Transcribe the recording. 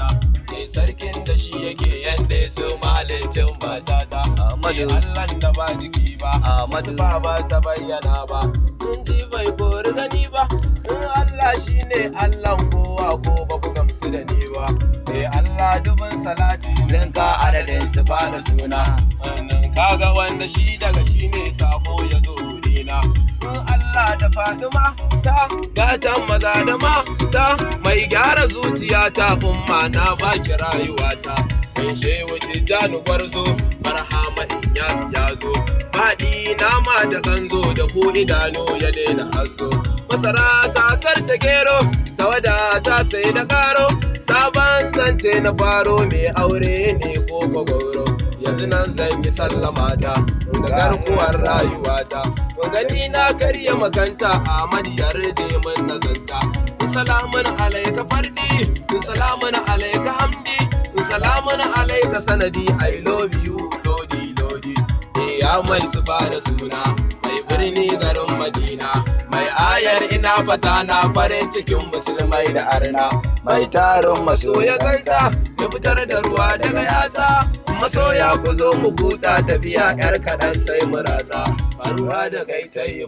matata, ne sarkin da shi yake yanda su malicin matata. Allah da ba jiki ba, masu ba ta bayyana ba, in ji bai kori gani ba, in Allah shi ne Allah kowa ko ba ku gamsu da ni ba. Allah dubin salati ninka adadin su ba da suna, kaga wanda shi daga shi ne sako ya zo wurina. Allah da Fatima ta gatan maza da mata, mai gyara zuciyata umma na baki rayuwata. In shehu Tijjani Gwarzo marhama in ya zo, faɗi nama da kanzo da ku idanu ya daina hazo. Masara ta sarta gero, tawada ta sai da karo, sabon zance na faro mai aure ne ko gwagwaro. Yanzu nan zan yi sallama ta ga garkuwar rayuwata, gani na karya makanta Ahmad yarje mun nazanta. Salamun alaika fardi, salamun alaika hamdi, salamun alaika sanadi. I love you lodi lodi. Ya mai sufa da suna, mai birni garin Madina, mai ayar ina fata na farin cikin musulmai da arna, mai tarin masoya ganta ya fitar da ruwa daga yatsa. Masoya ku zo mu kutsa tafiya yar kaɗan sai mu ratsa, faruwa da kai ta yi